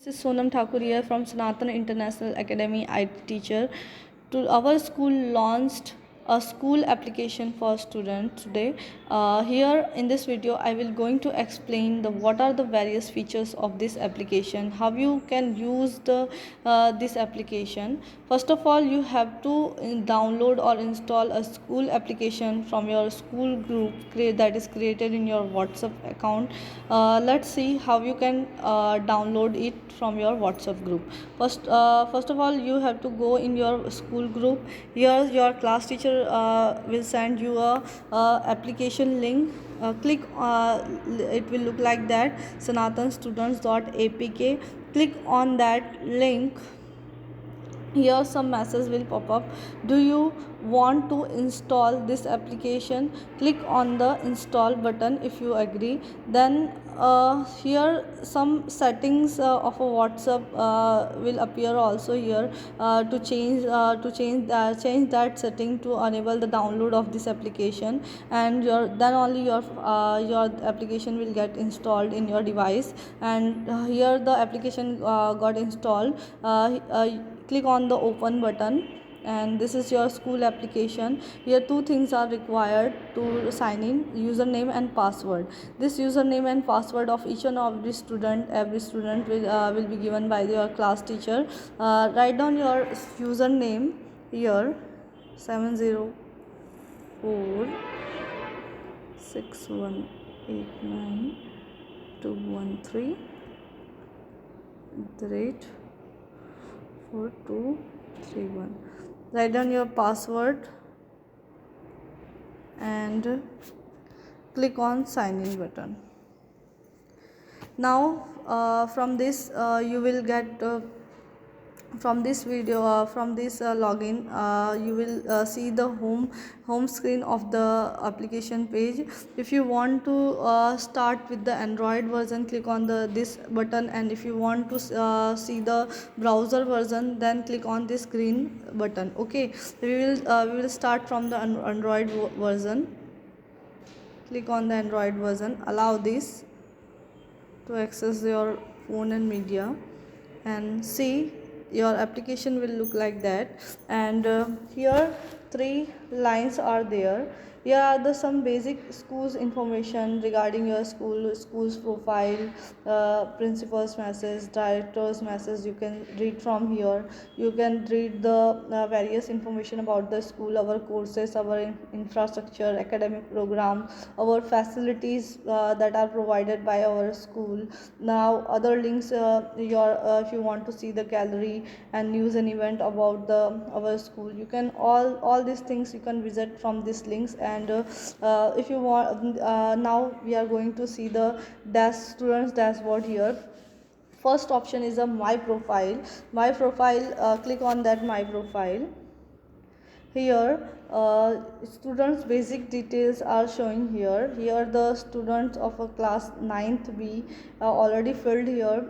This is Sonam Thakur here from Sanatan International Academy, IT teacher. Our school launched a school application for students today. Here in this video, I will going to explain what are the various features of this application, how you can use this application. First of all, you have to download or install a school application from your school group that is created in your WhatsApp account. Let's see how you can download it from your WhatsApp group. First of all, you have to go in your school group. Here your class teacher will send you a application link. Click it will look like that, sanatanstudents.apk. Click on that link. Here some message will pop up. Do you want to install this application? Click on the install button if you agree. Then here some settings of a WhatsApp will appear also here, change that setting to enable the download of this application, and then only your application will get installed in your device. And here the application got installed. Click on the open button, and this is your school application. Here two things are required to sign in: username and password. This username and password of each and every student will be given by your class teacher. Write down your username here: 7046189 the rate 4231. Write down your password and click on sign in button. Now from this you will get from this video from this login, you will see the home screen of the application page. If you want to start with the Android version, click on this button, and if you want to see the browser version, then click on this green button. Okay, we will start from the Android version. Click on the Android version, allow this to access your phone and media, and see your application will look like that. And here three lines are there. Here are some basic schools information regarding your school's profile, principal's message, director's message. You can read from here. You can read the various information about the school, our courses, our infrastructure, academic program, our facilities that are provided by our school. Now other links, if you want to see the gallery and news and event about our school, you can all these things you can visit from these links. And if you want, now we are going to see the students dashboard. Here first option is a my profile. Click on that my profile. Here students basic details are showing here. Here the students of a class 9th B already filled here.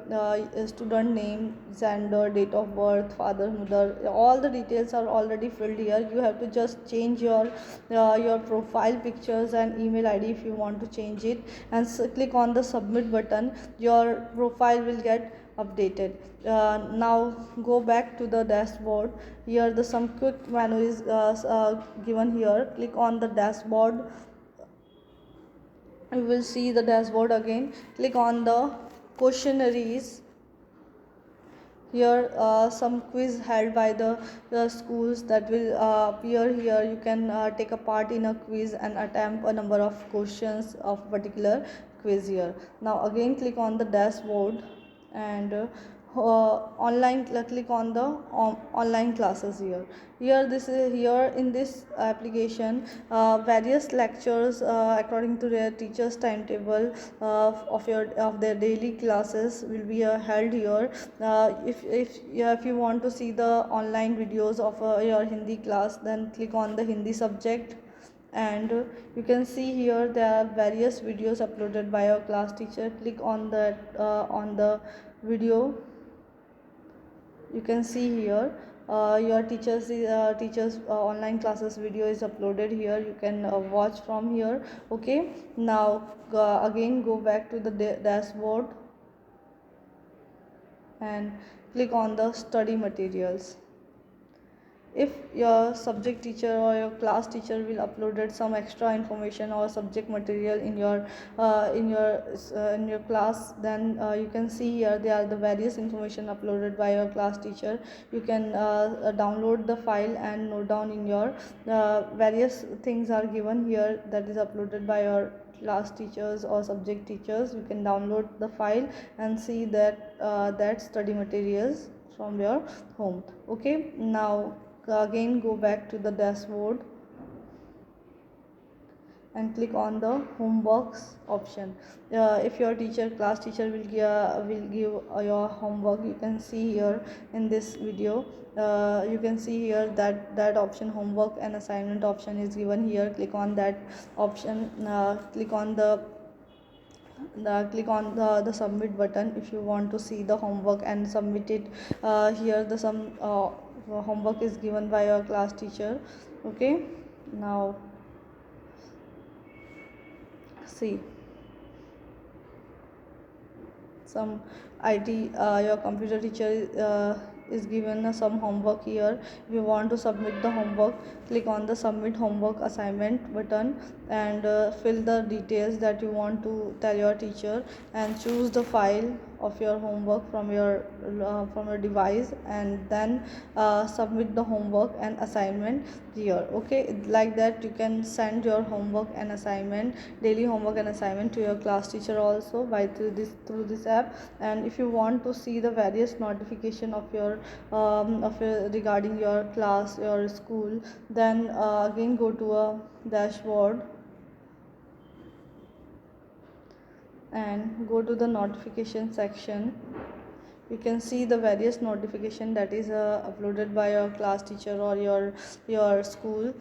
Student name, gender, date of birth, father, mother, all the details are already filled here. You have to just change your profile pictures and email ID if you want to change it, and click on the submit button. Your profile will get updated. Now go back to the dashboard. Here the some quick menu is given here. Click on the dashboard. You will see the dashboard again. Click on the questionnaires. Here some quiz held by the schools that will appear here. You can take a part in a quiz and attempt a number of questions of particular quiz here. Now again click on the dashboard, and online click on the online classes here. Here in this application, various lectures according to their teachers timetable of their daily classes will be held here. If you want to see the online videos of your Hindi class, then click on the Hindi subject. And you can see here there are various videos uploaded by your class teacher. Click on that on the video. You can see here your teachers online classes video is uploaded here. You can watch from here. Okay, now again go back to the dashboard, and click on the study materials. If your subject teacher or your class teacher will uploaded some extra information or subject material in your class, then you can see here they are the various information uploaded by your class teacher. You can download the file and note down in your various things are given here that is uploaded by your class teachers or subject teachers. You can download the file and see that study materials from your home. Okay, now again go back to the dashboard and click on the homeworks option. If your class teacher will give your homework, you can see here in this video. You can see here that option, homework and assignment option is given here. Click on that option. Click on the submit button if you want to see the homework and submit it. Here the some homework is given by your class teacher. Okay, now see some IT your computer teacher is given some homework here. If you want to submit the homework, click on the submit homework assignment button and fill the details that you want to tell your teacher and choose the file of your homework from your device, and then submit the homework and assignment here. Okay, like that you can send your homework and assignment, daily homework and assignment, to your class teacher also by through this app. And if you want to see the various notification of your regarding your class, your school, then again go to a dashboard and go to the notification section. You can see the various notification that is uploaded by your class teacher or your school.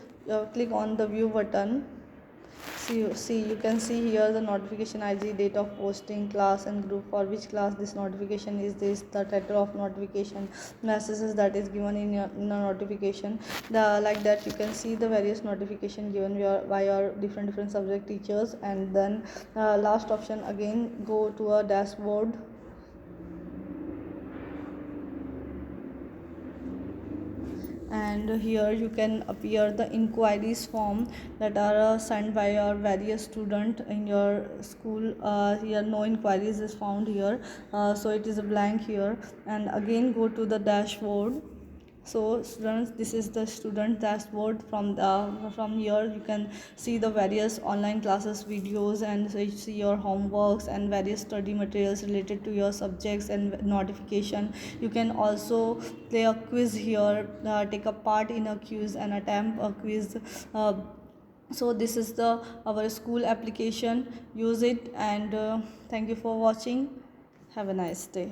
Click on the view button. You can see here the notification IG, date of posting, class and group, for which class this notification is, this the title of notification, messages that is given in a notification. Like that you can see the various notification given by your different subject teachers. And then last option, again go to a dashboard and here you can appear the inquiries form that are sent by your various student in your school. Here no inquiries is found here, so it is a blank here. And again go to the dashboard. So students, this is the student dashboard. From here you can see the various online classes videos, and so you see your homeworks and various study materials related to your subjects and notification. You can also play a quiz here, take a part in a quiz and attempt a quiz. So this is the our school application. Use it, and thank you for watching. Have a nice day.